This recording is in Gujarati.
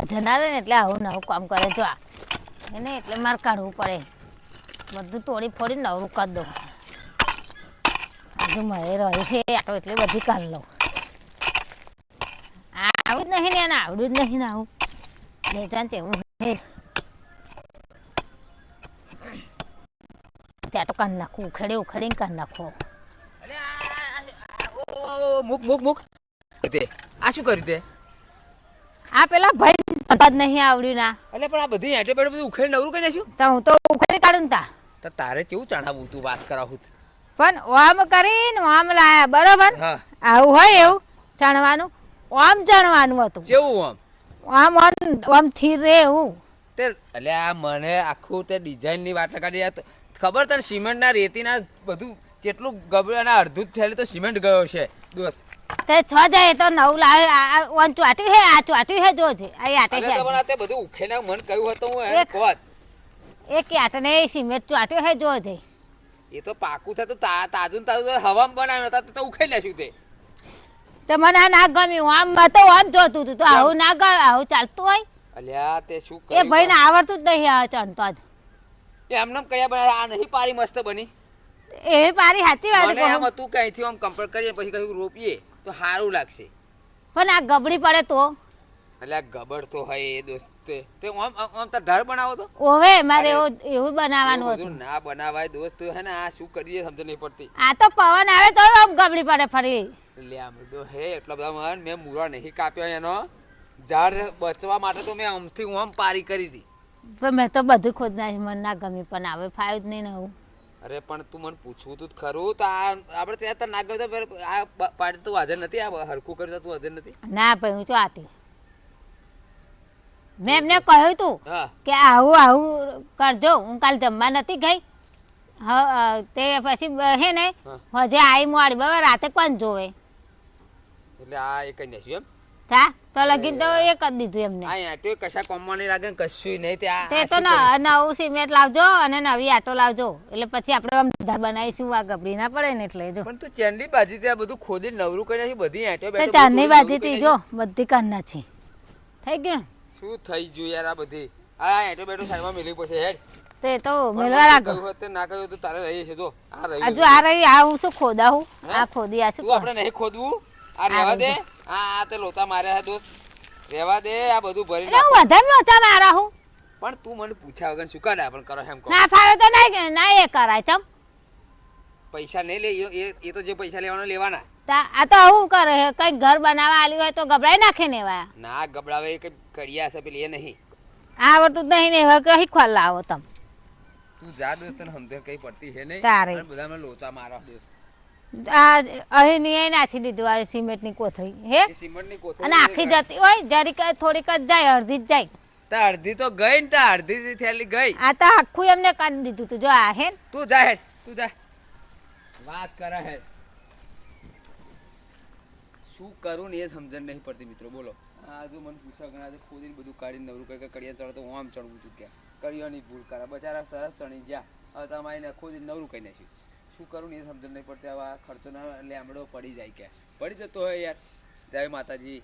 જનારે ને એટલે આવું નવું કામ કરે જો આ એને એટલે મારે કાઢવું પડે બધું તોડી ફોડી નવરું કરી દઉં હજુ મારે રહી છે આટો એટલે બધી કાઢ લઉં આવડું જ નહીં ને એને આવડું જ નહીં ને આવું લેજાન છે એવું ત્યાં તો કાઢ નાખું ઉખેડી ઉખેડીને કાઢ નાખો મુક મુક મુક તે આ શું કર્યું તે આ પેલા ભાઈ જ નહીં આવડ્યું ના એટલે પણ આ બધી હેઠે પેઠે બધું ઉખેડી નવરું કરી નાખ્યું તો હું તો ઉખેડી કાઢું ને તા તો તારે કેવું ચણાવું તું વાત કરાવું પણ ઓમ કરીને ઓમ લાયા બરોબર હા આવું હોય એવું જાણવાનું ઓમ જાણવાનું હતું કેવું આમ આમ થી રે એવું તે એટલે આ મને આખું તે ડિઝાઇન ની વાત કાઢી ખબર તને સિમેન્ટ ના રેતી ના બધું જેટલું ગબડાના અડધું જ થયેલું તો સિમેન્ટ ગયો છે દોસ્ત તે છ જાય તો નવ લાવે ઓન ચોટ્યું હે આ ચોટ્યું હે જોજે આ આટે છે તમારે તે બધું ઉખેના મન કહ્યું હતું હું એમ કોત એક આટને સિમેન્ટ ચોટ્યું હે જોજે એ તો પાકું થતું તાજું તાજું હવામાં બનાવ્યું હતા તો ઉખેડી લેશું તે મને આ ના ગમ્યું આમ તો આમ જોતું હતું તો આવું ના ગમે આવું ચાલતું હોય અલ્યા તે શું એ ભાઈ ને આવડતું જ નહીં આ ચણતો જ એમને કયા બનાવ્યા આ નહીં પારી મસ્ત બની એવી પારી સાચી વાત મને એમ હતું કે અહીંથી આમ કમ્પેર કરીએ પછી કશું રોપીએ તો સારું લાગશે પણ આ ગબડી પડે તો એટલે આ ગબડ તો હોય એ દોસ્ત તે આમ આમ તો ઢાર બનાવો તો ઓવે મારે એવું બનાવવાનું હતું ના બનાવાય દોસ્ત હે ને આ શું કરીએ સમજ નહીં પડતી આ તો પવન આવે તો આમ ગબડી પડે ફરી લે આમ દો હે એટલા બધા મેં મૂળા નહીં કાપ્યો એનો ઝાડ બચવા માટે તો મેં આમથી આમ પારી કરી હતી પણ મેં તો બધું ખોદ નાખ્યું મને ના ગમી પણ આવે ફાવ્યું જ નહીં ને હું અરે પણ તું મને પૂછવું તું ખરું તો આ આપણે ત્યાં તો ના ગયો તો આ પાડી તું હાજર નથી આ હરખું કર્યું તું હાજર નથી ના ભાઈ હું ચોતી મેં એમને કહ્યું તું હા કે આવું આવું કરજો હું કાલ જમવા નથી ગઈ હા તે પછી હે ને હજે આવી મોડી બરાબર રાતે કોણ જોવે એટલે આ એક જ એમ થા તો લગીન તો એ કરી દીધું એમને આ તો કશા કોમમાં નહીં લાગે કશું નહીં ત્યાં તે તો નવું સિમેન્ટ લાવજો અને નવી આટો લાવજો એટલે પછી આપણે આમ ધાર બનાવીશું આ ગબડી ના પડે ને એટલે જો પણ તું ચાંદની બાજી ત્યાં બધું ખોદી નવરું કરી નાખી બધી આંટો તે ચાંદની બાજી થી જો બધી કરના છે થઈ ગયું શું થઈ ગયું યાર આ બધી આ આંટો બેઠો સાઈડમાં મિલી પડશે હેડ તે તો મેલવા રાખો કહ્યું હોત ના કહ્યું તો તારે રહી છે જો આ રહી હજુ આ રહી આ હું શું ખોદાવું આ ખોદી આ શું તું આપણે નહીં ખોદવું આ રહેવા દે આ તે લોતા માર્યા છે દોસ્ત રહેવા દે આ બધું ભરી એટલે હું વધારે લોચા મારા હું પણ તું મને પૂછ્યા વગર શું કાઢે પણ કરો એમ કહો ના ફાવે તો નહીં ના એ કરાય ચમ પૈસા નહીં લે એ તો જે પૈસા લેવાના લેવાના આ તો આવું કરે કઈ ઘર બનાવવા આલી હોય તો ગભરાઈ નાખે ને એવા ના ગબડાવે કઈ કડિયા છે પેલી એ નહીં આવડતું જ નહીં ને હવે કઈ ખોલ લાવો તમે તું જા દોસ્ત તને સમજણ કઈ પડતી હે નહીં તારે બધા મને લોચા મારવા દોસ્ત અહીં નહીં નાખી દીધું આ સિમેન્ટ ની કોથળી હે સિમેન્ટ ની કોથળી અને આખી જતી હોય જરીક થોડીક જ જાય અડધી જ જાય તા અડધી તો ગઈ ને તા અડધી થેલી ગઈ આ તો આખું એમને કાઢી દીધું તું જો આ હે તું જા હેડ તું જા વાત કરે હે શું કરું ને એ સમજણ નહીં પડતી મિત્રો બોલો આ જો મને પૂછા ઘણા ખોદીને બધું કાઢીને નવરું કરી કડિયા ચડતો હું આમ ચડવું છું ક્યાં કડિયાની ભૂલ કરે બચારા સરસ ચણી ગયા હવે તમારે ખોદીને નવરું કરી નાખ્યું શું કરું ને એ સમજણ નહીં પડતી હવે આ ખર્ચો ના લેમડો પડી જાય ક્યાં પડી જતો હોય યાર જય માતાજી